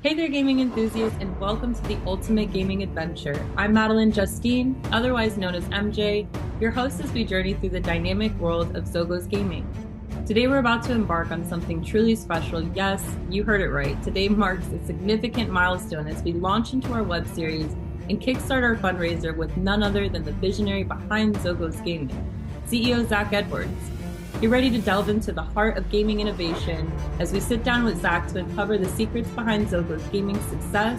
Hey there, gaming enthusiasts, and welcome to the Ultimate Gaming Adventure. I'm Madeline Justine, otherwise known as MJ, your host as we journey through the dynamic world of Xogos Gaming. Today we're about to embark on something truly special. Yes, you heard it right. Today marks a significant milestone as we launch into our web series and kickstart our fundraiser with none other than the visionary behind Xogos Gaming, CEO Zack Edwards. Get ready to delve into the heart of gaming innovation as we sit down with Zack to uncover the secrets behind Xogos Gaming's success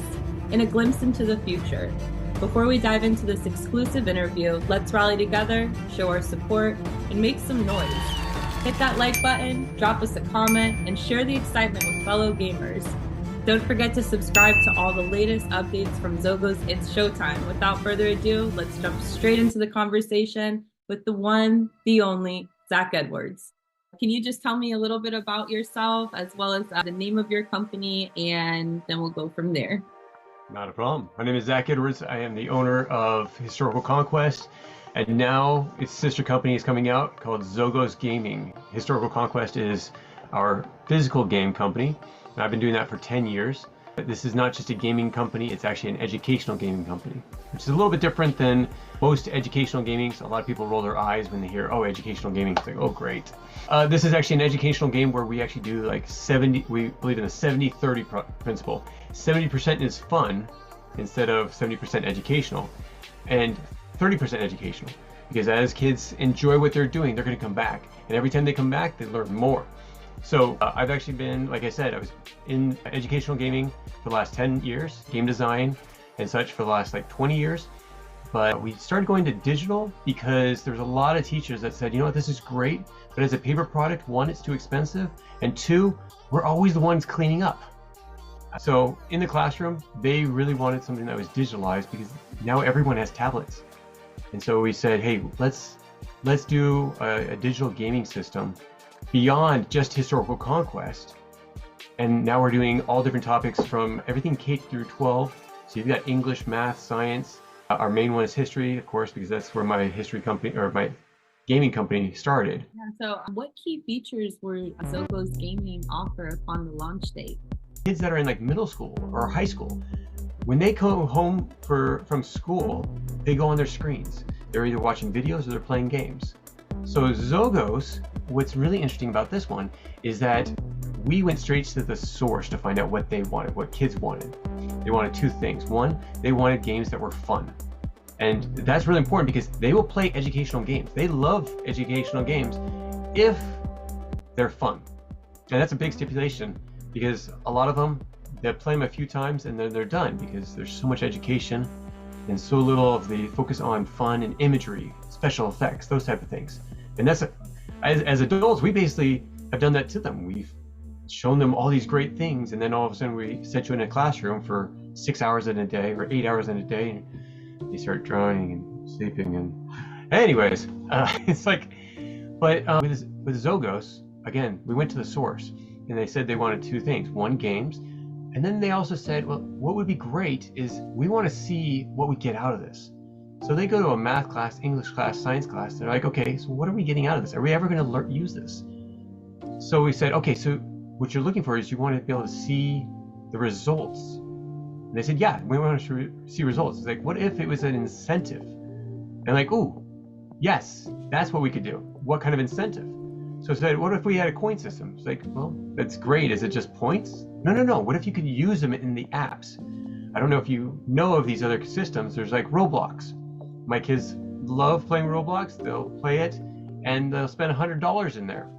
and a glimpse into the future. Before we dive into this exclusive interview, let's rally together, show our support, and make some noise. Hit that like button, drop us a comment, and share the excitement with fellow gamers. Don't forget to subscribe to all the latest updates from Xogos. It's showtime. Without further ado, let's jump straight into the conversation with the one, the only, Zack Edwards. Can you just tell me a little bit about yourself as well as the name of your company, and then we'll go from there. Not a problem. My name is Zack Edwards. I am the owner of Historical Conquest, and now its sister company is coming out called Xogos Gaming. Historical Conquest is our physical game company, and I've been doing that for 10 years. This is not just a gaming company, it's actually an educational gaming company, which is a little bit different than most educational gaming. So a lot of people roll their eyes when they hear, oh, educational gaming. It's like, oh, great. This is actually an educational game where we actually do like 70, we believe in the 70-30 principle. 70% is fun instead of 70% educational, and 30% educational. Because as kids enjoy what they're doing, they're going to come back. And every time they come back, they learn more. So I've actually been, like I said, I was in educational gaming for the last 10 years, game design and such for the last like 20 years. But we started going to digital because there's a lot of teachers that said, you know what, this is great, but as a paper product, one, it's too expensive, and two, we're always the ones cleaning up. So in the classroom, they really wanted something that was digitalized because now everyone has tablets. And so we said, hey, let's do a digital gaming system beyond just historical conquest. And now we're doing all different topics from everything K through 12. So you've got English, math, science. Our main one is history, of course, because that's where my history company or my gaming company started. Yeah, so what key features were Xogos Gaming offer upon the launch date? Kids that are in like middle school or high school, when they come home from school, they go on their screens. They're either watching videos or they're playing games. So Xogos, what's really interesting about this one is that we went straight to the source to find out what they wanted, what kids wanted. They wanted two things. One, they wanted games that were fun. And that's really important because they will play educational games. They love educational games if they're fun. And that's a big stipulation because a lot of them, they'll play them a few times and then they're done because there's so much education and so little of the focus on fun and imagery, special effects, those type of things. And that's, as adults, we basically have done that to them. We've shown them all these great things, and then all of a sudden we set you in a classroom for 6 hours in a day or 8 hours in a day, and you start drowning and sleeping. And anyways, it's like, but with Xogos, again, we went to the source, and they said they wanted two things. One, games, and then they also said, well, what would be great is we want to see what we get out of this. So they go to a math class, English class, science class. They're like, okay, so what are we getting out of this? Are we ever going to use this? So we said, okay, so what you're looking for is you want to be able to see the results. And they said, yeah, we want to see results. It's like, what if it was an incentive? And like, ooh, yes, that's what we could do. What kind of incentive? So I said, what if we had a coin system? It's like, well, that's great. Is it just points? No. What if you could use them in the apps? I don't know if you know of these other systems. There's like Roblox. My kids love playing Roblox. They'll play it and they'll spend $100 in there.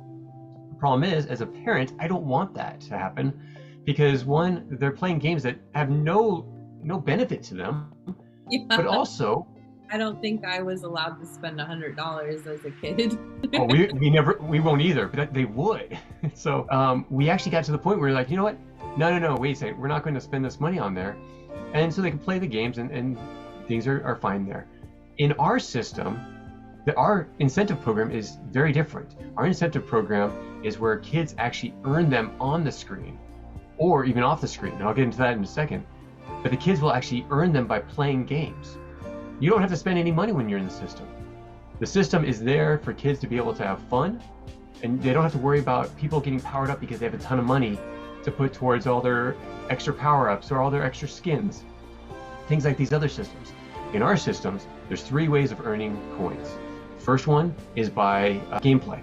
The problem is, as a parent, I don't want that to happen because one, they're playing games that have no benefit to them, Yeah. But also, I don't think I was allowed to spend $100 as a kid. oh, we won't either, but they would. So we actually got to the point where we're like, you know what? No, wait a second. We're not going to spend this money on there. And so they can play the games and things are fine there. In our system, our incentive program is very different. Our incentive program is where kids actually earn them on the screen or even off the screen. And I'll get into that in a second. But the kids will actually earn them by playing games. You don't have to spend any money when you're in the system. The system is there for kids to be able to have fun, and they don't have to worry about people getting powered up because they have a ton of money to put towards all their extra power-ups or all their extra skins, things like these other systems. In our systems, there's 3 ways of earning coins. First one is by gameplay.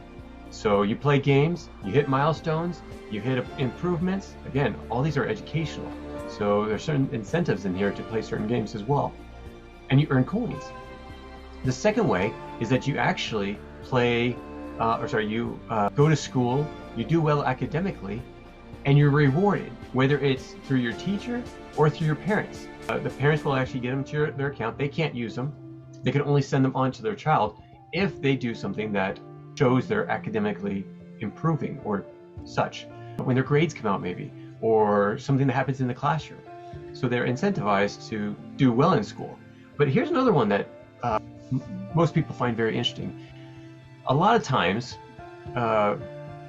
So you play games, you hit milestones, you hit improvements. Again, all these are educational. So there's certain incentives in here to play certain games as well. And you earn coins. The second way is that you actually play, you go to school, you do well academically, and you're rewarded, whether it's through your teacher or through your parents. The parents will actually get them to their account. They can't use them. They can only send them on to their child if they do something that shows they're academically improving or such. When their grades come out maybe, or something that happens in the classroom. So they're incentivized to do well in school. But here's another one that most people find very interesting. A lot of times,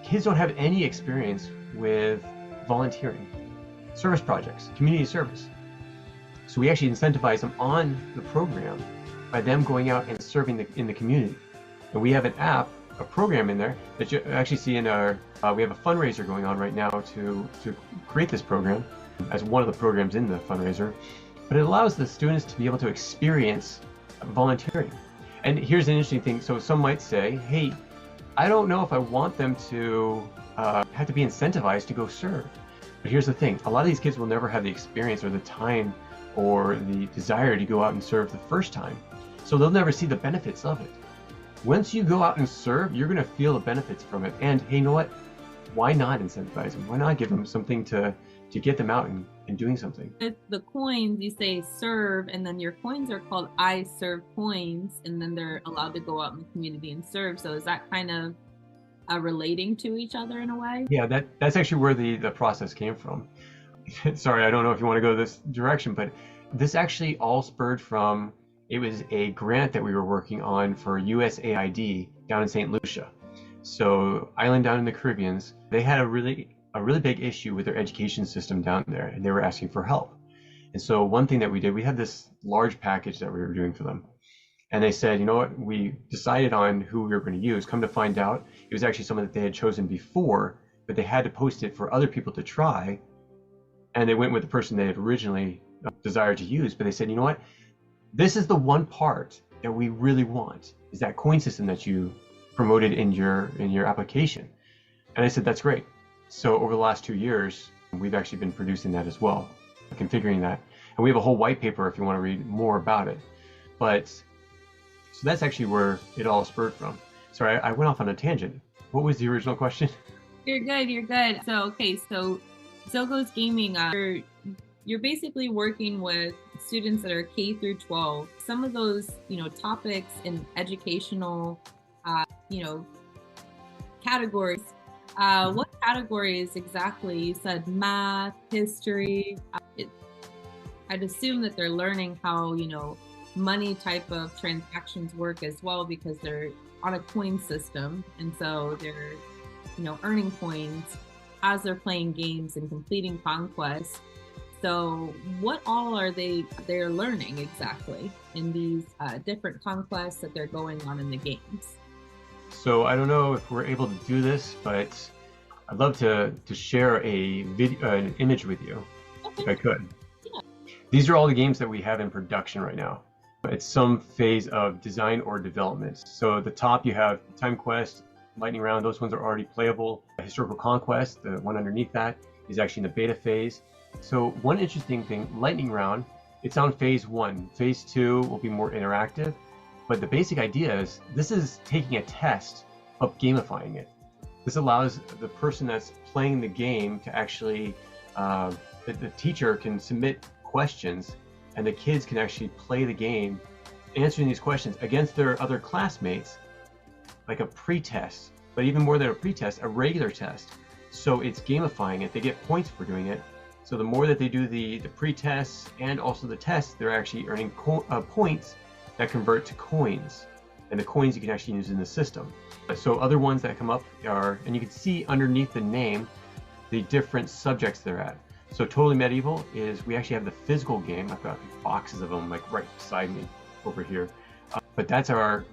kids don't have any experience with volunteering, service projects, community service. So we actually incentivize them on the program by them going out and serving in the community. And we have an app, a program in there that you actually see in our, we have a fundraiser going on right now to create this program as one of the programs in the fundraiser. But it allows the students to be able to experience volunteering. And here's an interesting thing. So some might say, hey, I don't know if I want them to have to be incentivized to go serve. But here's the thing. A lot of these kids will never have the experience or the time or the desire to go out and serve the first time. So they'll never see the benefits of it. Once you go out and serve, you're going to feel the benefits from it. And hey, you know what? Why not incentivize them? Why not give them something to get them out and doing something? With the coins, you say serve, and then your coins are called I serve coins, and then they're allowed to go out in the community and serve. So is that kind of relating to each other in a way? Yeah, that's actually where the process came from. Sorry, I don't know if you want to go this direction, but this actually all spurred from, it was a grant that we were working on for USAID down in St. Lucia. So island down in the Caribbean, they had a really big issue with their education system down there, and they were asking for help. And so one thing that we did, we had this large package that we were doing for them. And they said, you know what, we decided on who we were going to use. Come to find out, it was actually someone that they had chosen before, but they had to post it for other people to try. And they went with the person they had originally desired to use. But they said, you know what, this is the one part that we really want, is that coin system that you promoted in your application. And I said, that's great. So over the last 2 years, we've actually been producing that as well, configuring that. And we have a whole white paper if you want to read more about it. But so that's actually where it all spurred from. Sorry, I went off on a tangent. What was the original question? You're good, you're good. So, okay, so Xogos Gaming, you're basically working with students that are K through 12. Some of those, topics in educational, categories. What categories exactly? You said math, history. I'd assume that they're learning how, money type of transactions work as well, because they're on a coin system. And so they're, earning coins as they're playing games and completing conquests. So what all are they're learning exactly in these different conquests that they're going on in the games? So I don't know if we're able to do this, but I'd love to share a video, an image with you, if I could. Yeah. These are all the games that we have in production right now. It's some phase of design or development. So at the top you have Time Quest, Lightning Round. Those ones are already playable. Historical Conquest, the one underneath that, is actually in the beta phase. So one interesting thing, Lightning Round, it's on phase 1. Phase 2 will be more interactive. But the basic idea is this is taking a test of gamifying it. This allows the person that's playing the game to actually, the teacher can submit questions and the kids can actually play the game answering these questions against their other classmates, like a pre-test, but even more than a pre-test, a regular test. So it's gamifying it. They get points for doing it. So the more that they do the pre-tests and also the tests, they're actually earning points that convert to coins, and the coins you can actually use in the system. So other ones that come up are, and you can see underneath the name, the different subjects they're at. So Totally Medieval is, we actually have the physical game. I've got boxes of them like right beside me over here. But that's our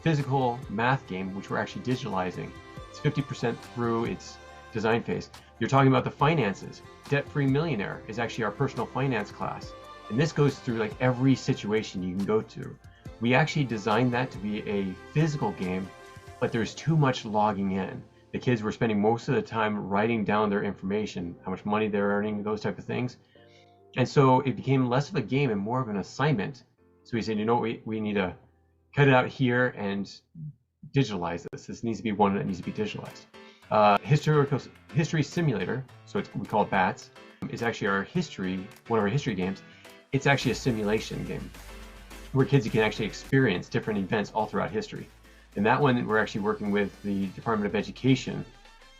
physical math game, which we're actually digitalizing. It's 50% through. It's design phase. You're talking about the finances. Debt-Free Millionaire is actually our personal finance class. And this goes through like every situation you can go to. We actually designed that to be a physical game, but there's too much logging in. The kids were spending most of the time writing down their information, how much money they're earning, those type of things. And so it became less of a game and more of an assignment. So we said, you know what, we need to cut it out here and digitalize this. This needs to be one that needs to be digitalized. History Simulator, so we call it BATS, is actually one of our history games. It's actually a simulation game where kids can actually experience different events all throughout history. And that one, we're actually working with the Department of Education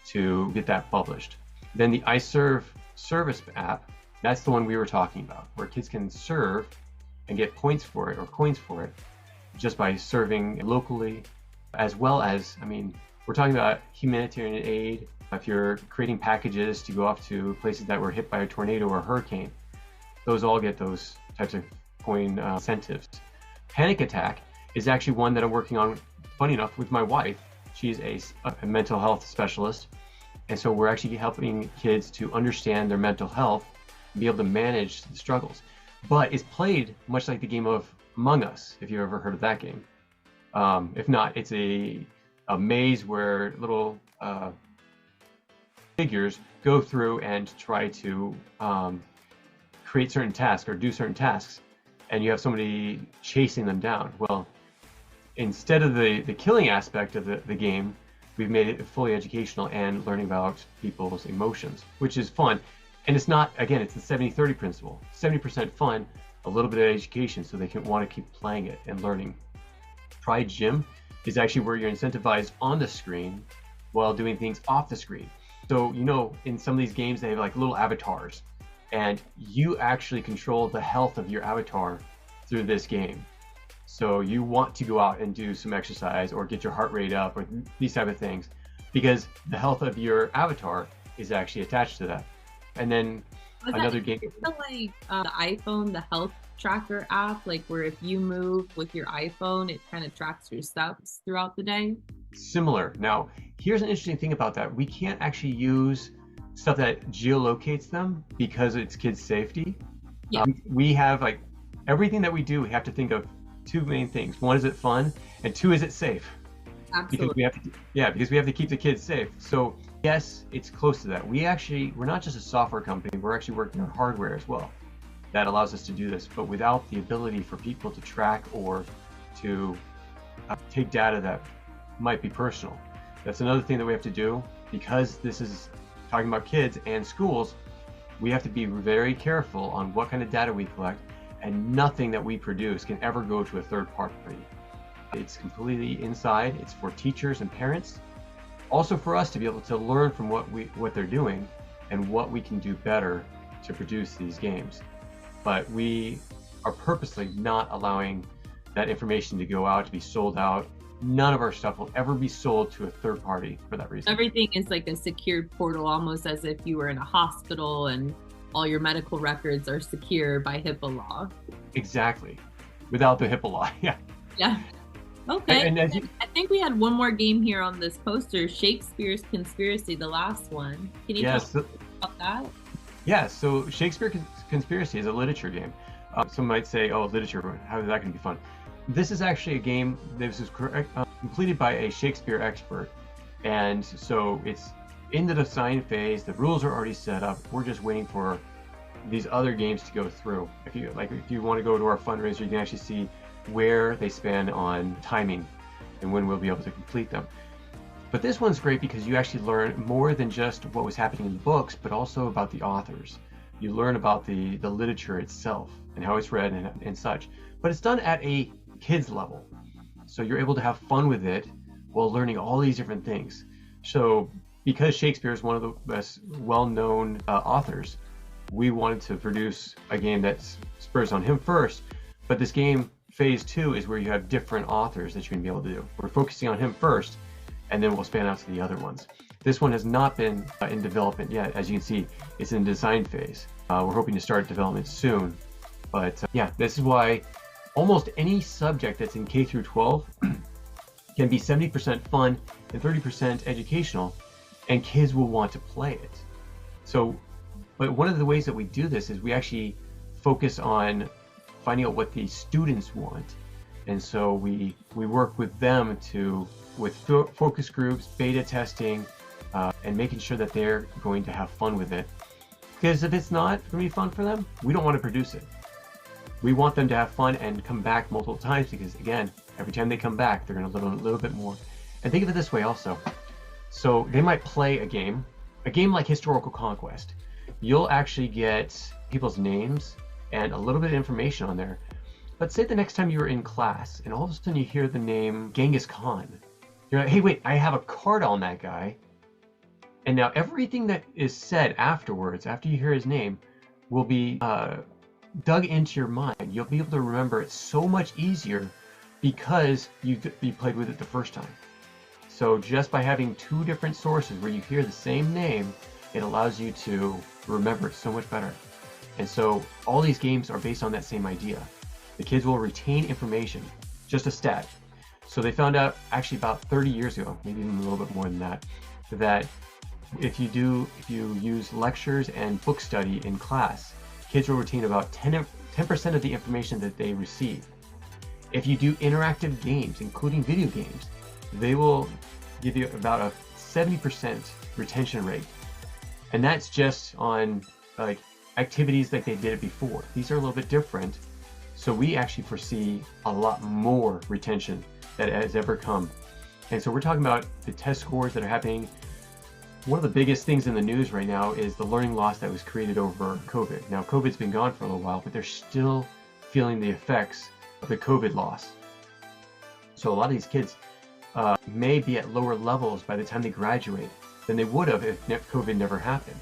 to get that published. Then the iServe service app, that's the one we were talking about, where kids can serve and get points for it or coins for it just by serving locally, as well as, I mean, we're talking about humanitarian aid. If you're creating packages to go off to places that were hit by a tornado or hurricane, those all get those types of coin incentives. Panic Attack is actually one that I'm working on, funny enough, with my wife. She's a mental health specialist. And so we're actually helping kids to understand their mental health and be able to manage the struggles. But it's played much like the game of Among Us, if you've ever heard of that game. If not, it's a maze where little figures go through and try to create certain tasks or do certain tasks, and you have somebody chasing them down. Well, instead of the killing aspect of the game, we've made it fully educational and learning about people's emotions, which is fun. And it's not, again, it's the 70-30 principle. 70% fun, a little bit of education so they can want to keep playing it and learning. Try Gym is actually where you're incentivized on the screen while doing things off the screen. So, you know, in some of these games, they have like little avatars, and you actually control the health of your avatar through this game. So you want to go out and do some exercise or get your heart rate up or these type of things, because the health of your avatar is actually attached to that. And then another game. Like the iPhone, the health tracker app, like where if you move with your iPhone, it kind of tracks your steps throughout the day. Similar. Now, here's an interesting thing about that. We can't actually use stuff that geolocates them because it's kids' safety. Yeah. We have like everything that we do, we have to think of two main things. One, is it fun? And two, is it safe? Absolutely. Because we have to keep the kids safe. So yes, it's close to that. We're not just a software company, we're actually working on hardware as well. That allows us to do this, but without the ability for people to track or to take data that might be personal. That's another thing that we have to do, because this is talking about kids and schools. We have to be very careful on what kind of data we collect, and nothing that we produce can ever go to a third party. It's completely inside. It's for teachers and parents, also for us to be able to learn from what they're doing and what we can do better to produce these games. But we are purposely not allowing that information to go out, to be sold out. None of our stuff will ever be sold to a third party for that reason. Everything is like a secured portal, almost as if you were in a hospital and all your medical records are secure by HIPAA law. Exactly. Without the HIPAA law, yeah. Yeah. Okay. And I think we had one more game here on this poster, Shakespeare's Conspiracy, the last one. Can you talk about that? Yeah, so Shakespeare's Conspiracy is a literature game. Some might say, oh, literature, how is that going to be fun? This is actually a game that was completed by a Shakespeare expert. And so it's in the design phase, the rules are already set up. We're just waiting for these other games to go through. If you want to go to our fundraiser, you can actually see where they span on timing and when we'll be able to complete them. But this one's great because you actually learn more than just what was happening in the books, but also about the authors. You learn about the literature itself and how it's read and such. But it's done at a kid's level. So you're able to have fun with it while learning all these different things. So because Shakespeare is one of the best well-known authors, we wanted to produce a game that spurs on him first. But this game, phase 2, is where you have different authors that you're going to be able to do. We're focusing on him first, and then we'll span out to the other ones. This one has not been in development yet. As you can see, it's in design phase. We're hoping to start development soon. But yeah, this is why almost any subject that's in K through 12 can be 70% fun and 30% educational. and kids will want to play it. So, but one of the ways that we do this is we actually focus on finding out what the students want. And so we work with them with focus groups, beta testing, and making sure that they're going to have fun with it. Because if it's not going to be fun for them, we don't want to produce it. We want them to have fun and come back multiple times, because again, every time they come back, they're going to learn a little bit more. And think of it this way also. So they might play a game like Historical Conquest. You'll actually get people's names and a little bit of information on there. But say the next time you're in class and all of a sudden you hear the name Genghis Khan. You're like, hey, wait, I have a card on that guy. And now everything that is said afterwards, after you hear his name, will be dug into your mind. You'll be able to remember it so much easier because you played with it the first time. So just by having two different sources where you hear the same name, it allows you to remember it so much better. And so all these games are based on that same idea. The kids will retain information, just a stat. So they found out actually about 30 years ago, maybe even a little bit more than that, that if you use lectures and book study in class, kids will retain about 10% of the information that they receive. If you do interactive games, including video games, they will give you about a 70% retention rate. And that's just on like activities like they did it before. These are a little bit different. So we actually foresee a lot more retention that has ever come. And so we're talking about the test scores that are happening. One of the biggest things in the news right now is the learning loss that was created over COVID. Now, COVID's been gone for a little while, but they're still feeling the effects of the COVID loss. So a lot of these kids may be at lower levels by the time they graduate than they would have if COVID never happened.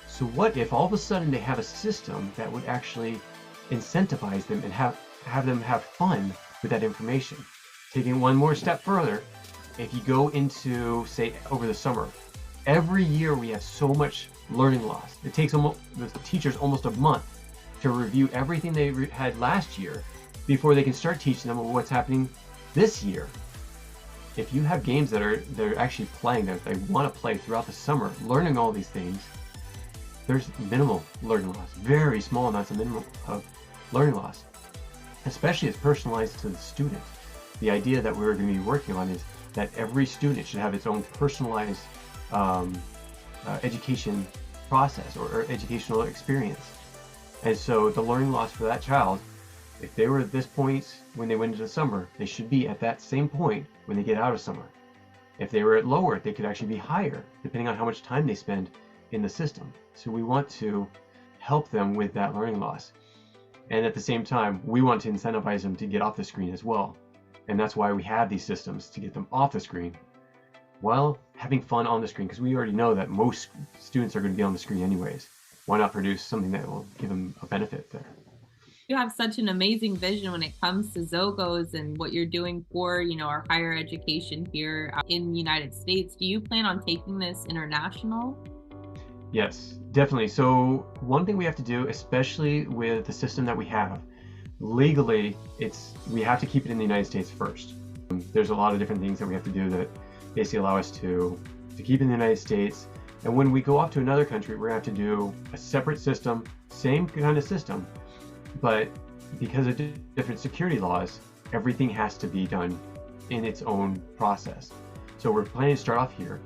So what if all of a sudden they have a system that would actually incentivize them and have them have fun with that information? Taking one more step further, if you go into, say, over the summer, every year we have so much learning loss. It takes the teachers almost a month to review everything they had last year before they can start teaching them what's happening this year. If you have games that they're actually playing, that they want to play throughout the summer, learning all these things, there's minimal learning loss, very small amounts of learning loss, especially as personalized to the student. The idea that we're going to be working on is that every student should have its own personalized education process or educational experience. And so the learning loss for that child, if they were at this point when they went into the summer, they should be at that same point when they get out of summer. If they were at lower, they could actually be higher, depending on how much time they spend in the system. So we want to help them with that learning loss. And at the same time, we want to incentivize them to get off the screen as well. And that's why we have these systems, to get them off the screen while having fun on the screen, because we already know that most students are going to be on the screen anyways. Why not produce something that will give them a benefit there? You have such an amazing vision when it comes to Xogos and what you're doing for, our higher education here in the United States. Do you plan on taking this international? Yes, definitely. So one thing we have to do, especially with the system that we have, legally, we have to keep it in the United States first. There's a lot of different things that we have to do that basically allow us to keep in the United States. And when we go off to another country, we're going to have to do a separate system, same kind of system, but because of different security laws, everything has to be done in its own process. So we're planning to start off here.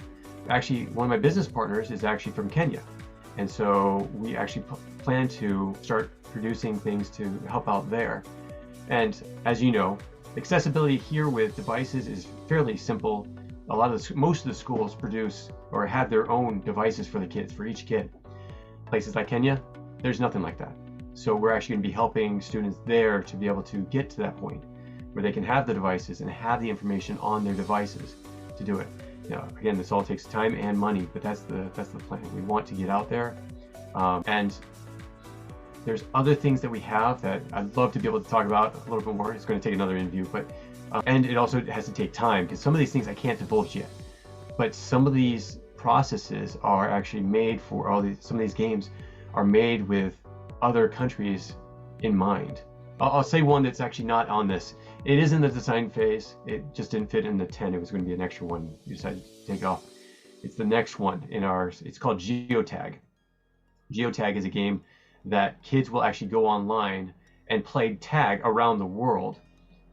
Actually, one of my business partners is actually from Kenya. And so we actually plan to start producing things to help out there. And as you know, accessibility here with devices is fairly simple. Most of the schools produce or have their own devices for the kids, for each kid. Places like Kenya, there's nothing like that. So we're actually going to be helping students there to be able to get to that point where they can have the devices and have the information on their devices to do it. Again, this all takes time and money, but that's the plan. We want to get out there, and there's other things that we have that I'd love to be able to talk about a little bit more. It's going to take another interview, but and it also has to take time, because some of these things I can't divulge yet. But some of these processes are actually made for some of these games are made with other countries in mind. I'll say one that's actually not on this. It is in the design phase. It just didn't fit in the 10. It was going to be an extra one. We decided to take off. It's the next one in ours. It's called Geotag. Geotag is a game that kids will actually go online and play tag around the world,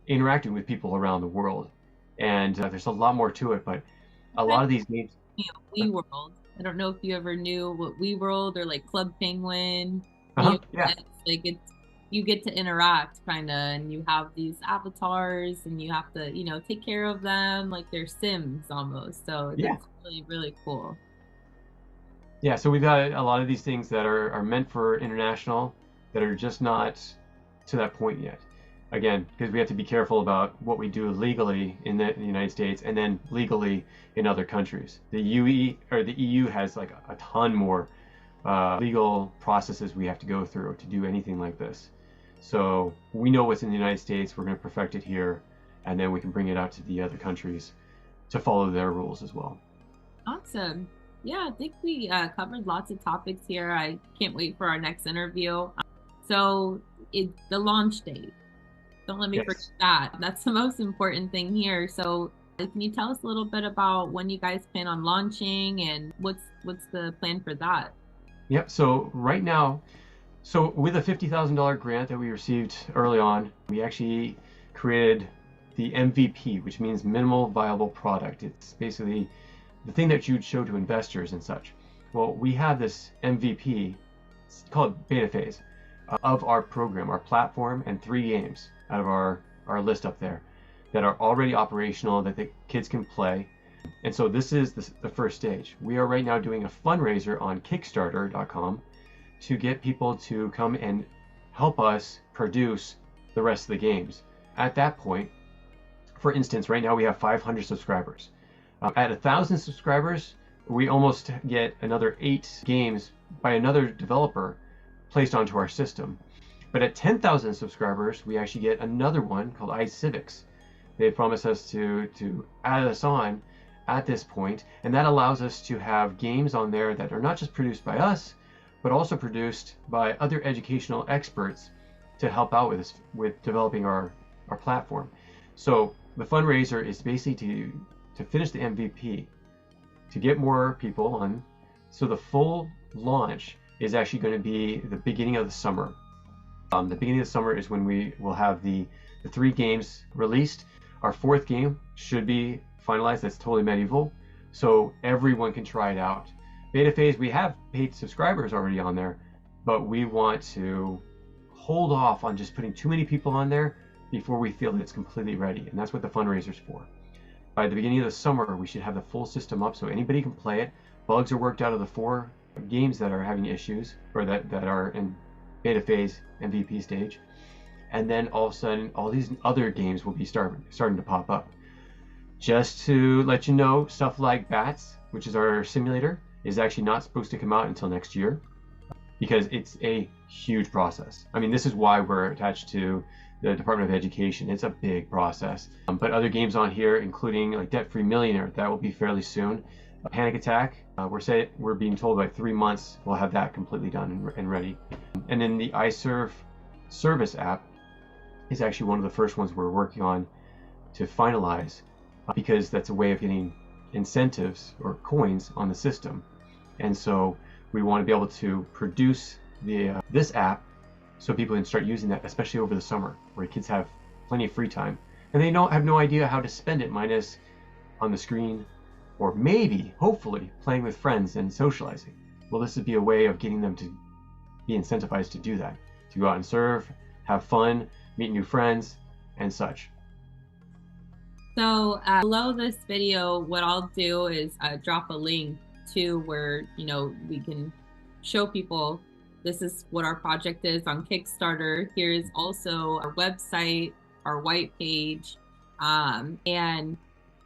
interacting with people around the world. And there's a lot more to it, but a lot of these games. We World. I don't know if you ever knew what We World or like Club Penguin. Yeah. Like it's you get to interact kind of, and you have these avatars, and you have to take care of them like they're Sims almost. So Yeah. it's really really cool. Yeah, so we've got a lot of these things that are meant for international that are just not to that point yet. Again, because we have to be careful about what we do legally in the United States and then legally in other countries. The EU has like a ton more legal processes we have to go through to do anything like this. So we know what's in the United States, we're going to perfect it here, and then we can bring it out to the other countries to follow their rules as well. Awesome. Yeah, I think we covered lots of topics here. I can't wait for our next interview. So the launch date. Don't let me forget that. That's the most important thing here. So can you tell us a little bit about when you guys plan on launching and what's the plan for that? Yep. So right now, with a $50,000 grant that we received early on, we actually created the MVP, which means minimal viable product. It's basically the thing that you'd show to investors and such. Well, we have this MVP, it's called beta phase, of our program, our platform, and 3 games out of our list up there that are already operational that the kids can play. And so this is the first stage. We are right now doing a fundraiser on Kickstarter.com to get people to come and help us produce the rest of the games. At that point, for instance, right now we have 500 subscribers. At 1,000 subscribers, we almost get another 8 games by another developer placed onto our system. But at 10,000 subscribers, we actually get another one called iCivics. They promise us to add us on at this point, and that allows us to have games on there that are not just produced by us, but also produced by other educational experts to help out with developing our platform. So the fundraiser is basically to finish the MVP, to get more people on. So the full launch is actually going to be the beginning of the summer. The beginning of the summer is when we will have the 3 games released. Our 4th game should be finalized. That's Totally Medieval, so everyone can try it out. Beta phase, we have paid subscribers already on there, but we want to hold off on just putting too many people on there before we feel that it's completely ready, and that's what the fundraiser's for. By the beginning of the summer, we should have the full system up so anybody can play it. Bugs are worked out of the 4 games that are having issues, or that are in beta phase MVP stage. And then all of a sudden, all these other games will be starting to pop up. Just to let you know, stuff like Bats, which is our simulator, is actually not supposed to come out until next year because it's a huge process. I mean, this is why we're attached to the Department of Education. It's a big process. But other games on here, including like Debt Free Millionaire, that will be fairly soon. Panic Attack, we're being told by 3 months we'll have that completely done and ready. And then the iServe service app is actually one of the first ones we're working on to finalize, because that's a way of getting incentives or coins on the system. And so we want to be able to produce this app so people can start using that, especially over the summer where kids have plenty of free time and they have no idea how to spend it, minus on the screen or maybe, hopefully, playing with friends and socializing. Well, this would be a way of getting them to be incentivized to do that, to go out and serve, have fun, meet new friends, and such. So below this video, what I'll do is drop a link to where we can show people this is what our project is on Kickstarter. Here's also our website, our white page, and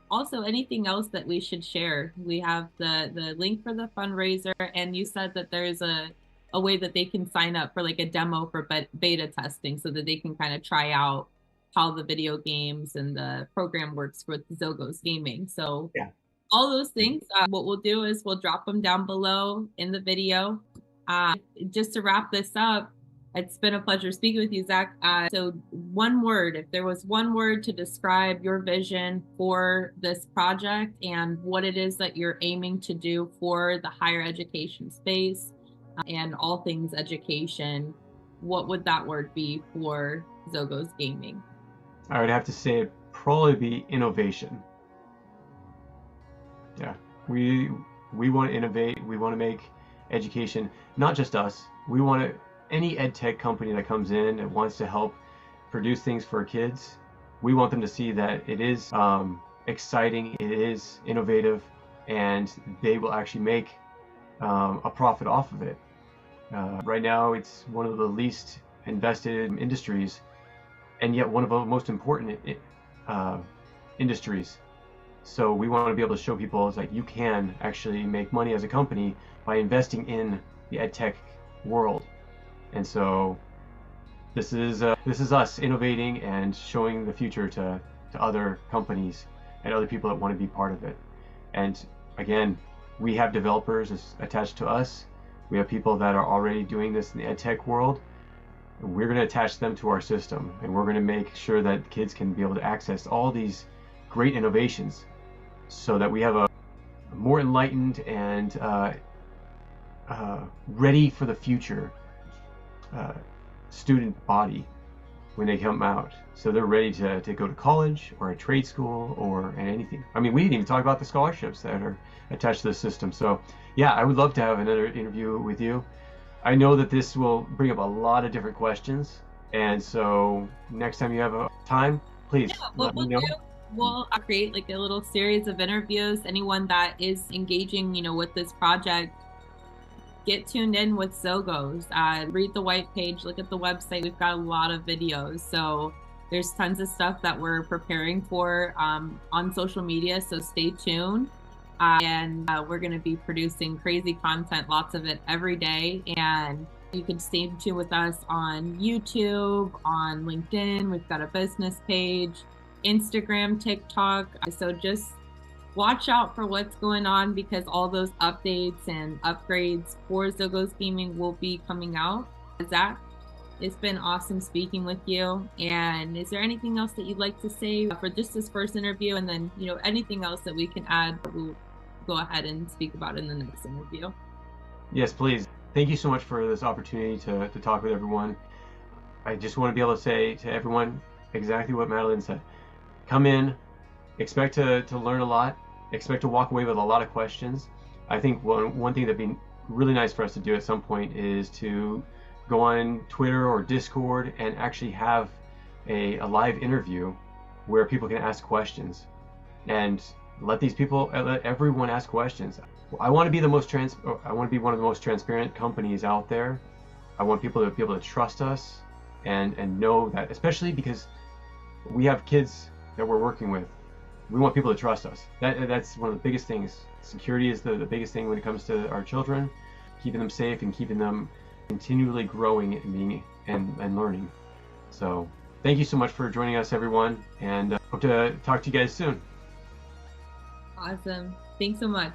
also anything else that we should share. We have the link for the fundraiser, and you said that there's a way that they can sign up for like a demo for beta testing so that they can kind of try out how the video games and the program works with Xogos Gaming. So yeah, all those things, what we'll do is we'll drop them down below in the video. Just to wrap this up, It's been a pleasure speaking with you, Zach. So one word, if there was one word to describe your vision for this project and what it is that you're aiming to do for the higher education space and all things education, what would that word be for Xogos Gaming? I would have to say it'd probably be innovation. Yeah, we want to innovate. We want to make education, not just us. We want to, any ed tech company that comes in and wants to help produce things for kids, we want them to see that it is exciting, it is innovative, and they will actually make a profit off of it. Right now, it's one of the least invested industries, and yet one of the most important industries. So we want to be able to show people it's like you can actually make money as a company by investing in the ed tech world. And so this is us innovating and showing the future to other companies and other people that want to be part of it. And again, we have developers attached to us. We have people that are already doing this in the ed tech world. We're going to attach them to our system, and we're going to make sure that kids can be able to access all these great innovations so that we have a more enlightened and ready for the future student body when they come out. So they're ready to go to college or a trade school or anything. I mean, we didn't even talk about the scholarships that are attached to the system. So yeah, I would love to have another interview with you. I know that this will bring up a lot of different questions. And so next time you have a time, please let me know. We'll create like a little series of interviews. Anyone that is engaging, with this project, get tuned in with Xogos. Read the white page, look at the website. We've got a lot of videos. So there's tons of stuff that we're preparing for on social media. So stay tuned. And we're going to be producing crazy content, lots of it every day. And you can stay tuned with us on YouTube, on LinkedIn. We've got a business page, Instagram, TikTok. So just watch out for what's going on because all those updates and upgrades for Xogos Gaming will be coming out. Zach, it's been awesome speaking with you. And is there anything else that you'd like to say for just this first interview? And then, anything else that we can add, we'll go ahead and speak about in the next interview. Yes, please. Thank you so much for this opportunity to talk with everyone. I just want to be able to say to everyone exactly what Madeline said. Come in, expect to learn a lot, expect to walk away with a lot of questions. I think one thing that'd be really nice for us to do at some point is to go on Twitter or Discord and actually have a live interview where people can ask questions and let everyone ask questions. I want to be I want to be one of the most transparent companies out there. I want people to be able to trust us and know that, especially because we have kids that we're working with. We want people to trust us. That's one of the biggest things. Security is the biggest thing when it comes to our children, keeping them safe and keeping them continually growing and learning. So thank you so much for joining us, everyone, and hope to talk to you guys soon. Awesome. Thanks so much.